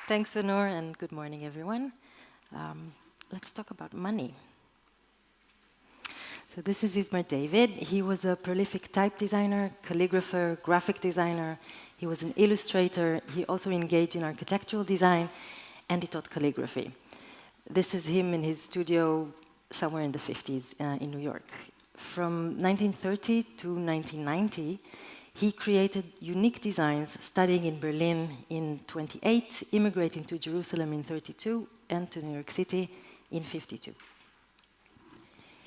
Thanks, Honor, and good morning, everyone. Let's talk about money. So this is Ismar David. He was a prolific type designer, calligrapher, graphic designer. He was an illustrator. He also engaged in architectural design, and he taught calligraphy. This is him in his studio somewhere in the 50s in New York. From 1930 to 1990, he created unique designs, studying in Berlin in 28, immigrating to Jerusalem in 32, and to New York City in 52.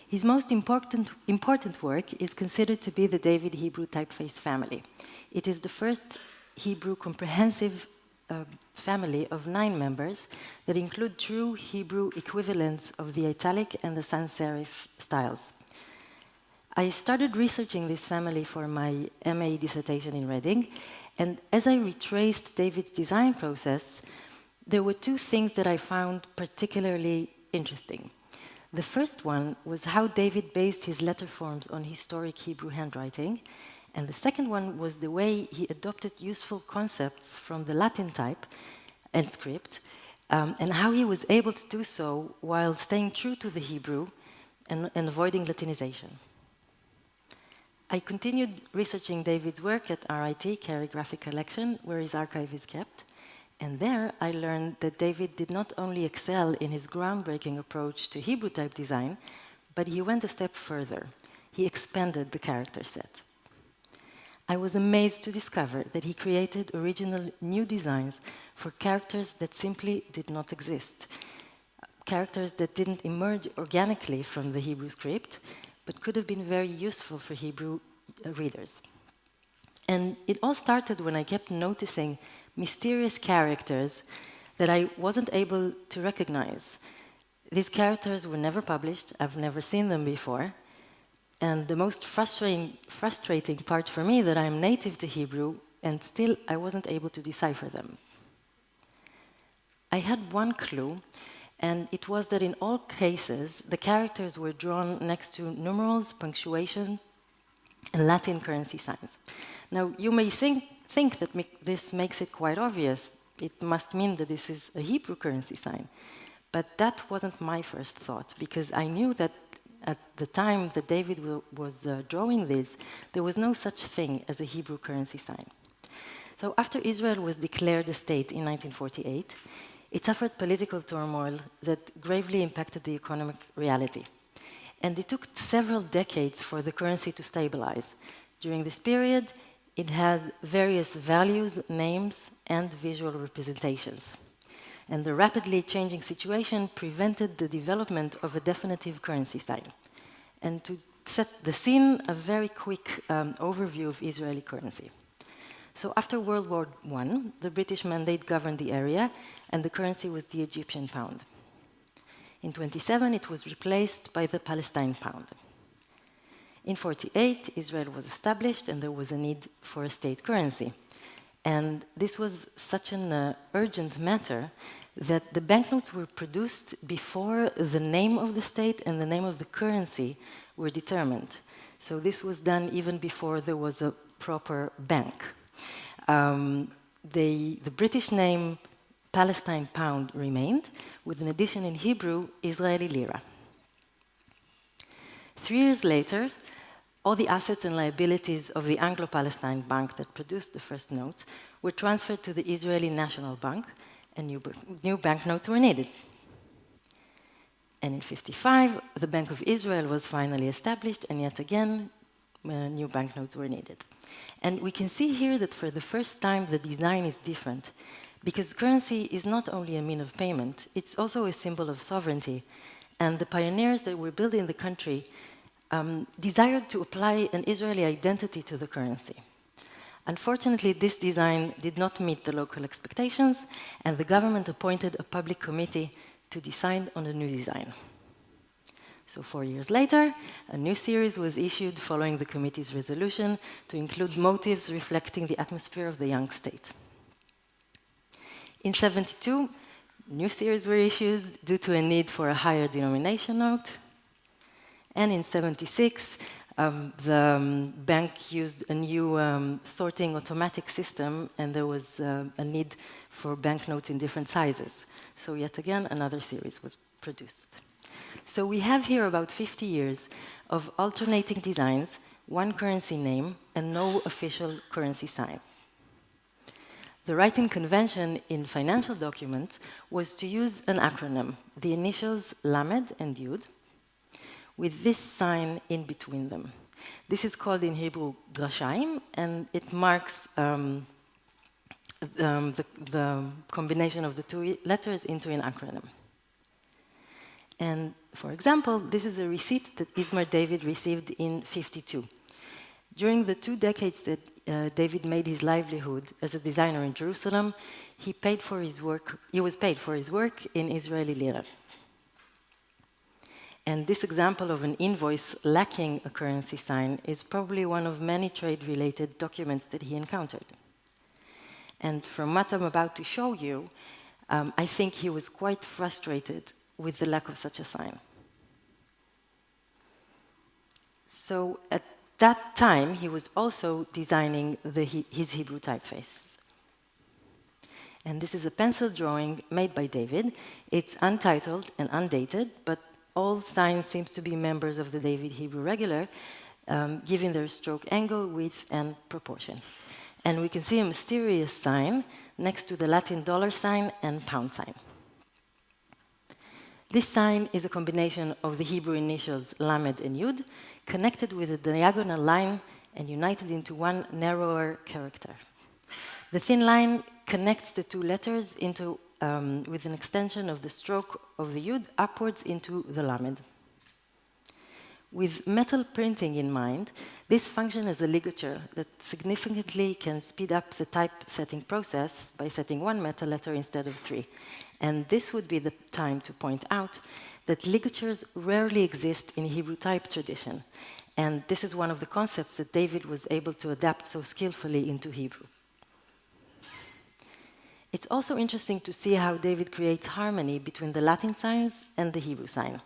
His most important work is considered to be the David Hebrew typeface family. It is the first Hebrew comprehensive family of 9 members that include true Hebrew equivalents of the italic and the sans serif styles. I started researching this family for my MA dissertation in Reading, and as I retraced David's design process, there were 2 things that I found particularly interesting. The first one was how David based his letter forms on historic Hebrew handwriting, and the second one was the way he adopted useful concepts from the Latin type and script, and how he was able to do so while staying true to the Hebrew and avoiding Latinization. I continued researching David's work at RIT, Cary Graphic Collection, where his archive is kept. And there I learned that David did not only excel in his groundbreaking approach to Hebrew type design, but he went a step further. He expanded the character set. I was amazed to discover that he created original new designs for characters that simply did not exist. Characters that didn't emerge organically from the Hebrew script, but could have been very useful for Hebrew readers. And it all started when I kept noticing mysterious characters that I wasn't able to recognize. These characters were never published, I've never seen them before, and the most frustrating part for me that I'm native to Hebrew, and still I wasn't able to decipher them. I had one clue, and it was that in all cases, the characters were drawn next to numerals, punctuation, and Latin currency signs. Now, you may think that this makes it quite obvious. It must mean that this is a Hebrew currency sign. But that wasn't my first thought, because I knew that at the time that David was drawing this, there was no such thing as a Hebrew currency sign. So after Israel was declared a state in 1948, it suffered political turmoil that gravely impacted the economic reality. And it took several decades for the currency to stabilize. During this period, it had various values, names, and visual representations. And the rapidly changing situation prevented the development of a definitive currency sign. And to set the scene, a very quick overview of Israeli currency. So after World War I, the British mandate governed the area, and the currency was the Egyptian pound. In 1927, it was replaced by the Palestine pound. In 1948, Israel was established, and there was a need for a state currency. And this was such an urgent matter that the banknotes were produced before the name of the state and the name of the currency were determined. So this was done even before there was a proper bank. The British name Palestine pound remained, with an addition in Hebrew, Israeli lira. 3 years later, all the assets and liabilities of the Anglo-Palestine Bank that produced the first notes were transferred to the Israeli National Bank, and new banknotes were needed. And in 1955, the Bank of Israel was finally established, and yet again, new banknotes were needed. And we can see here that for the first time, the design is different, because currency is not only a mean of payment, it's also a symbol of sovereignty. And the pioneers that were building the country desired to apply an Israeli identity to the currency. Unfortunately, this design did not meet the local expectations, and the government appointed a public committee to decide on a new design. So 4 years later, a new series was issued following the committee's resolution to include motifs reflecting the atmosphere of the young state. In 1972, new series were issued due to a need for a higher denomination note. And in 1976, the bank used a new sorting automatic system, and there was a need for banknotes in different sizes. So yet again, another series was produced. So we have here about 50 years of alternating designs, one currency name, and no official currency sign. The writing convention in financial documents was to use an acronym, the initials Lamed and Yud, with this sign in between them. This is called in Hebrew grashayim, and it marks the combination of the two letters into an acronym. And for example, this is a receipt that Ismar David received in '52. During the 2 decades that David made his livelihood as a designer in Jerusalem, he was paid for his work in Israeli lira. And this example of an invoice lacking a currency sign is probably one of many trade-related documents that he encountered. And from what I'm about to show you, I think he was quite frustrated with the lack of such a sign. So at that time, he was also designing his Hebrew typeface. And this is a pencil drawing made by David. It's untitled and undated, but all signs seem to be members of the David Hebrew regular, given their stroke angle, width, and proportion. And we can see a mysterious sign next to the Latin dollar sign and pound sign. This sign is a combination of the Hebrew initials Lamed and Yud, connected with a diagonal line and united into one narrower character. The thin line connects the two letters with an extension of the stroke of the Yud upwards into the Lamed. With metal printing in mind, this functions as a ligature that significantly can speed up the typesetting process by setting one metal letter instead of 3. And this would be the time to point out that ligatures rarely exist in Hebrew type tradition. And this is one of the concepts that David was able to adapt so skillfully into Hebrew. It's also interesting to see how David creates harmony between the Latin signs and the Hebrew sign.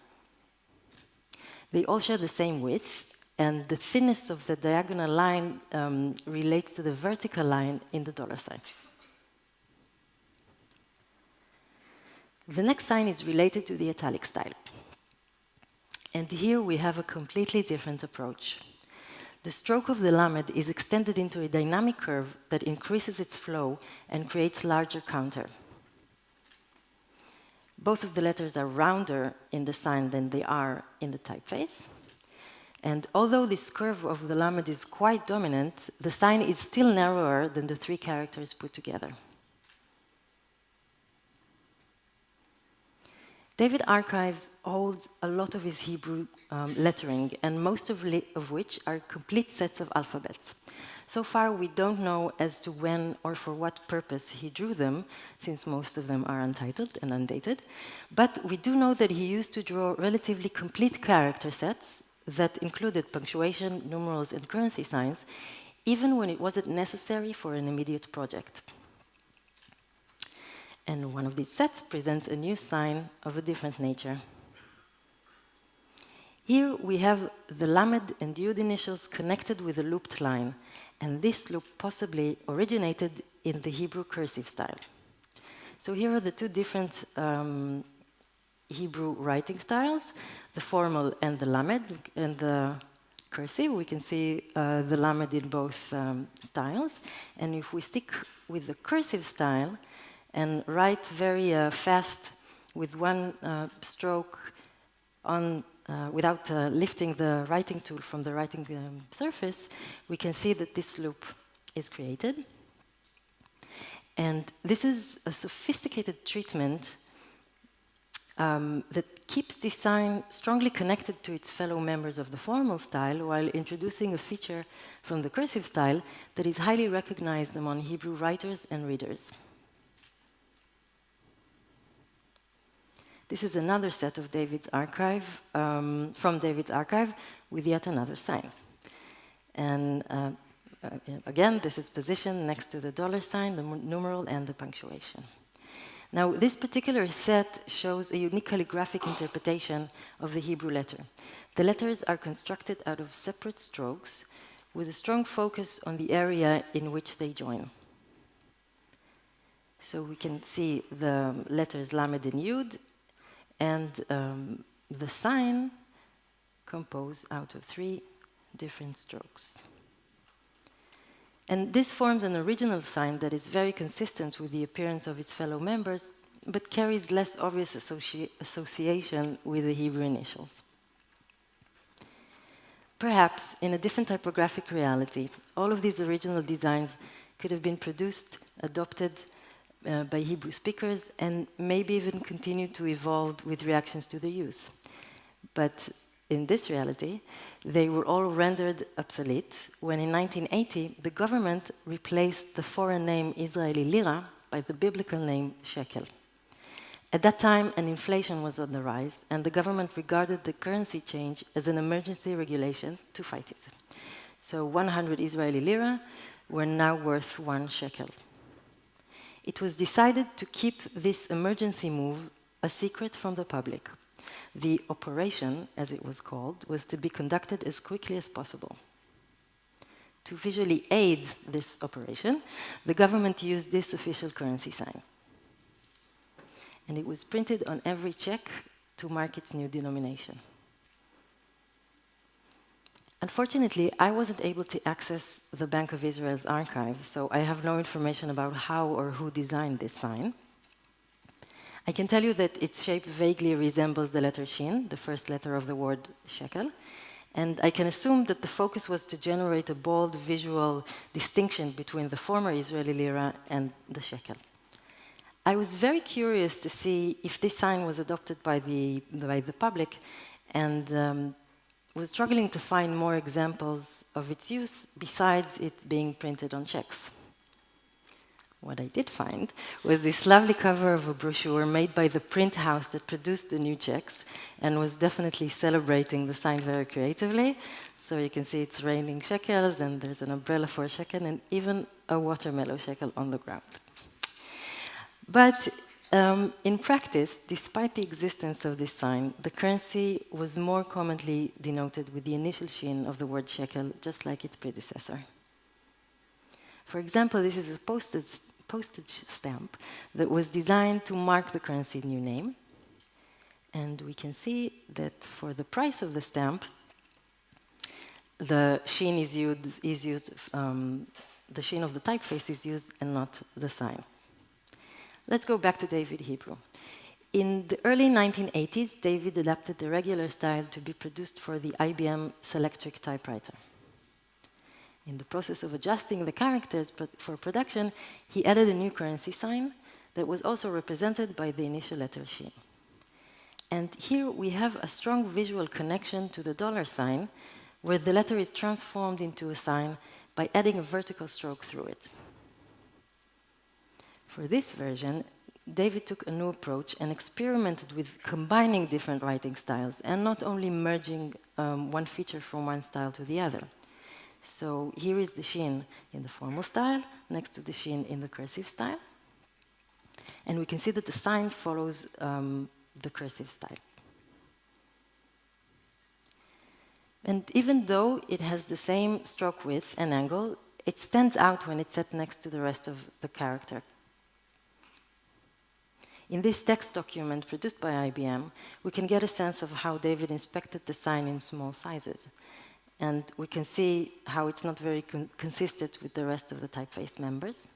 They all share the same width, and the thinness of the diagonal line relates to the vertical line in the dollar sign. The next sign is related to the italic style. And here we have a completely different approach. The stroke of the Lamed is extended into a dynamic curve that increases its flow and creates larger counter. Both of the letters are rounder in the sign than they are in the typeface. And although this curve of the Lamed is quite dominant, the sign is still narrower than the 3 characters put together. David Archives holds a lot of his Hebrew lettering, and most of which are complete sets of alphabets. So far, we don't know as to when or for what purpose he drew them, since most of them are untitled and undated. But we do know that he used to draw relatively complete character sets that included punctuation, numerals, and currency signs, even when it wasn't necessary for an immediate project. And one of these sets presents a new sign of a different nature. Here we have the Lamed and Yud initials connected with a looped line, and this loop possibly originated in the Hebrew cursive style. So here are the 2 different Hebrew writing styles, the formal and the Lamed, and the cursive. We can see the Lamed in both styles, and if we stick with the cursive style, and write very fast with one stroke without lifting the writing tool from the writing surface, we can see that this loop is created. And this is a sophisticated treatment that keeps the sign strongly connected to its fellow members of the formal style while introducing a feature from the cursive style that is highly recognized among Hebrew writers and readers. This is another set of David's archive, from David's archive, with yet another sign. And again, this is positioned next to the dollar sign, the numeral, and the punctuation. Now, this particular set shows a unique calligraphic interpretation of the Hebrew letter. The letters are constructed out of separate strokes with a strong focus on the area in which they join. So we can see the letters Lamed and Yud, and the sign composed out of 3 different strokes. And this forms an original sign that is very consistent with the appearance of its fellow members, but carries less obvious association with the Hebrew initials. Perhaps, in a different typographic reality, all of these original designs could have been produced, adopted by Hebrew speakers, and maybe even continue to evolve with reactions to their use. But in this reality, they were all rendered obsolete when in 1980 the government replaced the foreign name Israeli lira by the biblical name shekel. At that time, an inflation was on the rise, and the government regarded the currency change as an emergency regulation to fight it. So 100 Israeli lira were now worth 1 shekel. It was decided to keep this emergency move a secret from the public. The operation, as it was called, was to be conducted as quickly as possible. To visually aid this operation, the government used this official currency sign. And it was printed on every check to mark its new denomination. Unfortunately, I wasn't able to access the Bank of Israel's archive, so I have no information about how or who designed this sign. I can tell you that its shape vaguely resembles the letter Shin, the first letter of the word shekel, and I can assume that the focus was to generate a bold visual distinction between the former Israeli lira and the shekel. I was very curious to see if this sign was adopted by the public, and was struggling to find more examples of its use besides it being printed on checks. What I did find was this lovely cover of a brochure made by the print house that produced the new checks and was definitely celebrating the sign very creatively. So you can see it's raining shekels, and there's an umbrella for a shekel, and even a watermelon shekel on the ground. But in practice, despite the existence of this sign, the currency was more commonly denoted with the initial shin of the word shekel, just like its predecessor. For example, this is a postage stamp that was designed to mark the currency's new name. And we can see that for the price of the stamp, the shin is used, the shin of the typeface is used and not the sign. Let's go back to David Hebrew. In the early 1980s, David adapted the regular style to be produced for the IBM Selectric typewriter. In the process of adjusting the characters for production, he added a new currency sign that was also represented by the initial letter Shin. And here we have a strong visual connection to the dollar sign, where the letter is transformed into a sign by adding a vertical stroke through it. For this version, David took a new approach and experimented with combining different writing styles and not only merging one feature from one style to the other. So here is the shin in the formal style next to the shin in the cursive style. And we can see that the sign follows the cursive style. And even though it has the same stroke width and angle, it stands out when it's set next to the rest of the character. In this text document produced by IBM, we can get a sense of how David inspected the sign in small sizes. And we can see how it's not very consistent with the rest of the typeface members.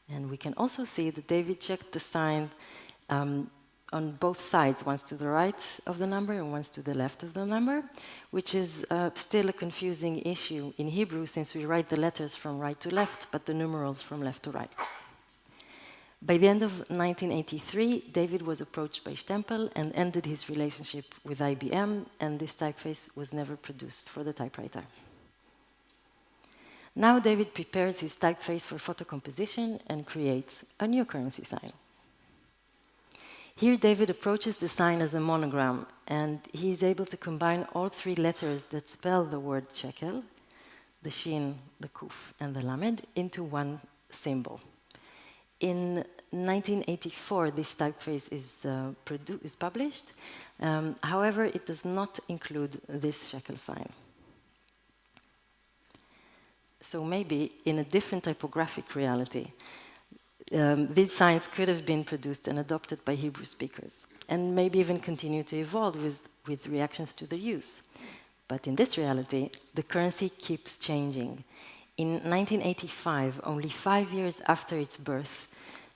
And we can also see that David checked the sign on both sides, once to the right of the number and once to the left of the number, which is still a confusing issue in Hebrew since we write the letters from right to left, but the numerals from left to right. By the end of 1983, David was approached by Stempel and ended his relationship with IBM, and this typeface was never produced for the typewriter. Now David prepares his typeface for photo composition and creates a new currency sign. Here David approaches the sign as a monogram, and he is able to combine all 3 letters that spell the word shekel, the shin, the kuf, and the lamed, into one symbol. In 1984, this typeface is published. However, it does not include this Sheqel sign. So maybe in a different typographic reality, these signs could have been produced and adopted by Hebrew speakers, and maybe even continue to evolve with reactions to their use. But in this reality, the currency keeps changing. In 1985, only 5 years after its birth,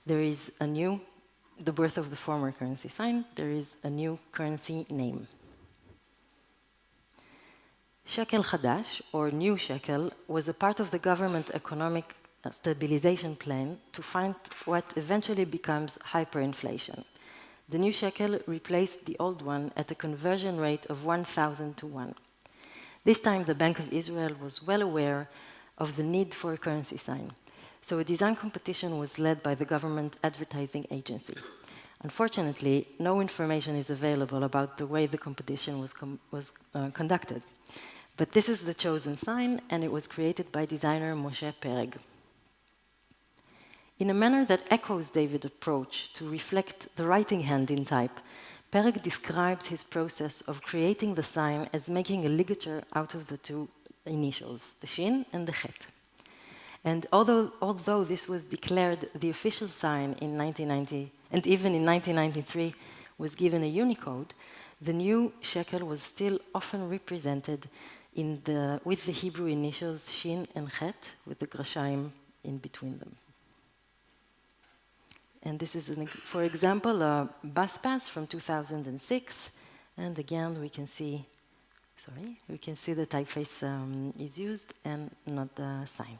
there is the birth of the former currency sign, there is a new currency name. Sheqel Hadash, or New Sheqel, was a part of the government economic stabilization plan to find what eventually becomes hyperinflation. The new shekel replaced the old one at a conversion rate of 1,000 to 1. This time, the Bank of Israel was well aware of the need for a currency sign, so a design competition was led by the government advertising agency. Unfortunately, no information is available about the way the competition was conducted. But this is the chosen sign, and it was created by designer Moshe Pereg. In a manner that echoes David's approach to reflect the writing hand in type, Pereg describes his process of creating the sign as making a ligature out of the two initials, the shin and the chet. And although this was declared the official sign in 1990, and even in 1993 was given a Unicode, the new shekel was still often represented with the Hebrew initials shin and chet, with the grashayim in between them. And this is, for example, a bus pass from 2006. And again, we can see the typeface is used and not the sign.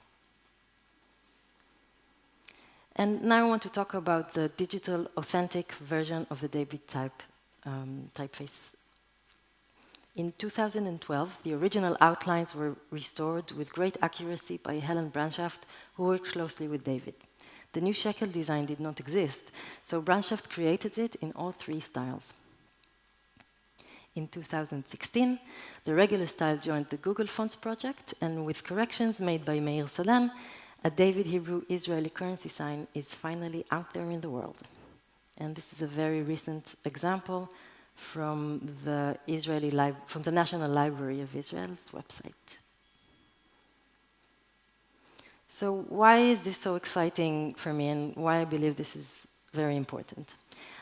And now I want to talk about the digital, authentic version of the David typeface. In 2012, the original outlines were restored with great accuracy by Helen Branshaft, who worked closely with David. The new shekel design did not exist, so Branshaft created it in all three styles. In 2016, the regular style joined the Google Fonts project, and with corrections made by Meir Sadan, a David Hebrew Israeli currency sign is finally out there in the world. And this is a very recent example from the National Library of Israel's website. So why is this so exciting for me, and why I believe this is very important?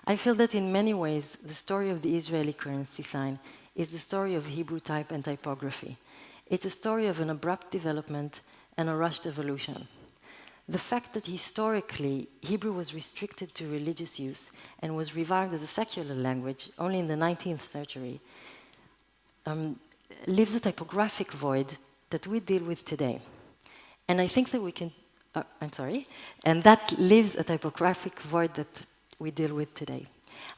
I feel that in many ways, the story of the Israeli currency sign is the story of Hebrew type and typography. It's a story of an abrupt development and a rushed evolution. The fact that historically Hebrew was restricted to religious use and was revived as a secular language only in the 19th century leaves a typographic void that we deal with today. And I think that we can, and that leaves a typographic void that we deal with today.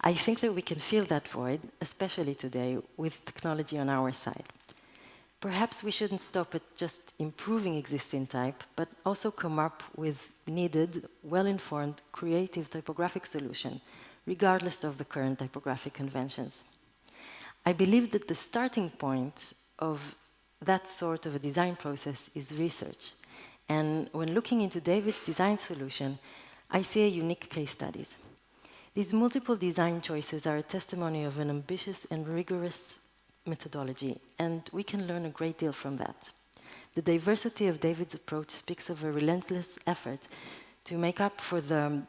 I think that we can fill that void, especially today, with technology on our side. Perhaps we shouldn't stop at just improving existing type, but also come up with needed, well-informed, creative typographic solution, regardless of the current typographic conventions. I believe that the starting point of that sort of a design process is research. And when looking into David's design solution, I see a unique case studies. These multiple design choices are a testimony of an ambitious and rigorous methodology, and we can learn a great deal from that. The diversity of David's approach speaks of a relentless effort to make up for the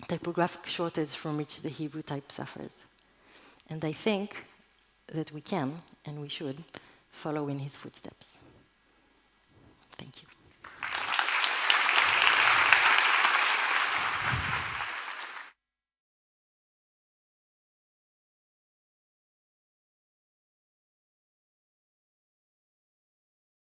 typographic shortage from which the Hebrew type suffers. And I think that we can, and we should, follow in his footsteps. Thank you.